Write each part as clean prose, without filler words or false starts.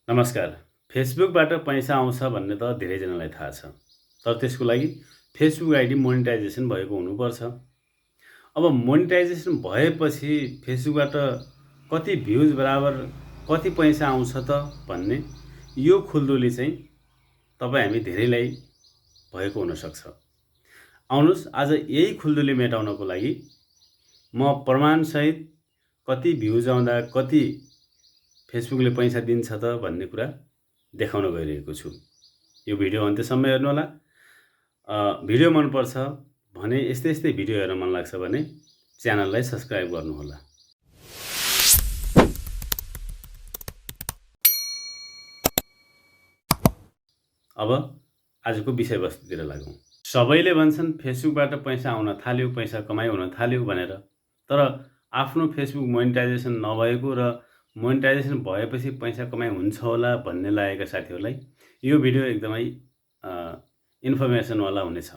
नमस्कार। फेसबुकबाट पैसा आउँछ भन्ने त धेरैजनालाई थाहा छ। तर त्यसको लागि फेसबुक आइडी मोनेटाइजेसन भएको हुनुपर्छ। अब मोनेटाइजेसन भएपछि फेसबुकबाट कति भ्युज बराबर कति पैसा आउँछ त भन्ने यो खुल्दुली चाहिँ तपाईँ हामी धेरैलाई भएको हुनसक्छ। आउनुहोस् आज यही खुल्दुली मेटाउनको लागि म प्रमाणसहित कति भ्युज आउँदा कति फेसबुकले पैसा दिन्छ त भन्ने कुरा देखाउन गइरहेको छु। यो भिडियो अन्त्यसम्म हेर्नुहोला। भिडियो मनपर्छ भने यस्तै भिडियो हेर्न मन लाग्छ भने च्यानललाई सब्स्क्राइब गर्नुहोला। अब आजको विषयवस्तुतिर लागौँ। सबैले भन्छन् फेसबुकबाट पैसा आउन थाल्यो, पैसा कमाइ हुन थाल्यो भनेर। तर आफ्नो फेसबुक मोनेटाइजेसन नभएको र मोनेटाइजेसन भएपछि पैसा कमाइ हुन्छ होला भन्ने लागेका साथीहरूलाई यो भिडियो एकदमै इन्फर्मेसनवाला हुनेछ।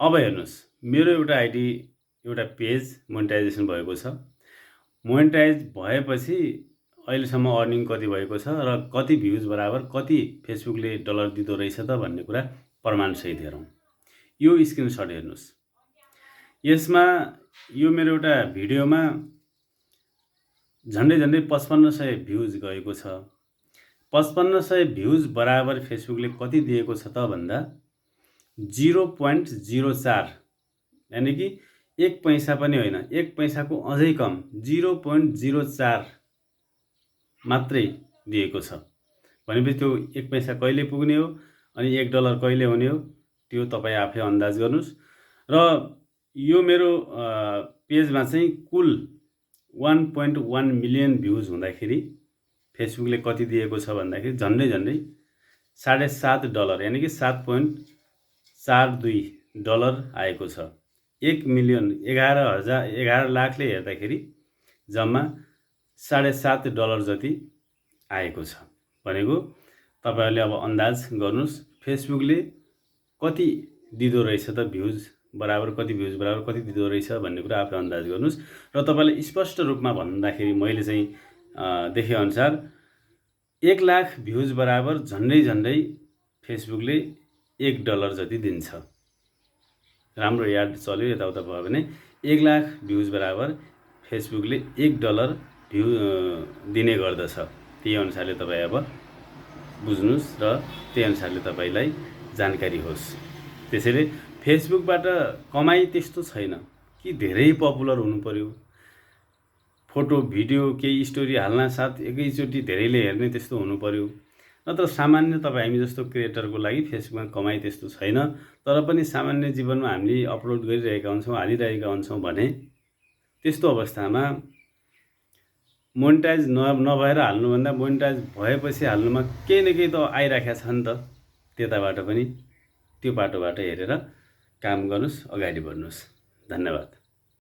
अब हेर्नुहोस्, मेरो एउटा आइडी एउटा पेज मोनेटाइजेसन भएको छ। मोनेटाइज भएपछि अहिलेसम्म अर्निङ कति भएको छ र कति भ्युज बराबर कति फेसबुकले डलर दिँदो रहेछ त भन्ने कुरा प्रमाणसहित हेरौँ। यो स्क्रिनसट हेर्नुहोस्। यसमा यो मेरो एउटा भिडियोमा झन्डै 5500 भ्युज गएको छ। 5500 भ्युज बराबर फेसबुकले कति दिएको छ त भन्दा 0.04, यानि कि 1 पैसा पनि होइन, 1 पैसाको अझै कम 0.04 मात्रै दिएको छ। भनेपछि त्यो 1 पैसा कहिले पुग्ने हो अनि 1 डलर कहिले हुने हो त्यो तपाईँ आफै अन्दाज गर्नुहोस्। र यो मेरो पेजमा चाहिँ कुल 1.1 मिलियन भ्युज हुँदाखेरि फेसबुकले कति दिएको छ भन्दाखेरि झन्डै $7.5 डलर, यानि कि 7.42 डलर आएको छ। 1 मिलियन 11 लाखले हेर्दाखेरि जम्मा 7.5 डलर जति आएको छ। भनेको तपाईहरुले अब अन्दाज गर्नुहोस् फेसबुकले कति दिँदो रहेछ त भ्युज बराबर कति भ्युज बराबर कति दिँदो रहेछ भन्ने कुरा आफै अन्दाज गर्नुहोस्। र तपाईलाई स्पष्ट रूपमा भन्दाखेरि मैले चाहिँ देखे अनुसार 1 लाख भ्युज बराबर झन्डै फेसबुकले 1 डलर जति दिन्छ। राम्रो याद चल्यो यताउता भयो भने 1 लाख भ्युज बराबर फेसबुकले 1 डलर भ्यू दिने गर्दछ। त्यही अनुसारले तपाई अब बुझ्नुस् र त्यही अनुसारले तपाईलाई जानकारी होस्। त्यसैले फेसबुकबाट कमाई त्यस्तो छैन कि धेरै पपुलर हुनु पर्यो, फोटो भिडियो केही स्टोरी हाल्न साथ एकैचोटी धेरैले हेर्ने त्यस्तो हुनु पर्यो। नत्र सामान्य तपाईँ हामी जस्तो क्रिएटरको लागि फेसबुकमा कमाई त्यस्तो छैन। तर पनि सामान्य जीवनमा हामीले अपलोड गरिरहेका हुन्छौँ, हालिरहेका हुन्छौँ भने त्यस्तो अवस्थामा मोनेटाइज नभएर हाल्नुभन्दा मोनेटाइज भएपछि हाल्नुमा केही न केही त आइराखेको छ नि त। त्यताबाट पनि त्यो बाटोबाट हेरेर काम गर्नुस्, अगाडि बढ्नुस्। धन्यवाद।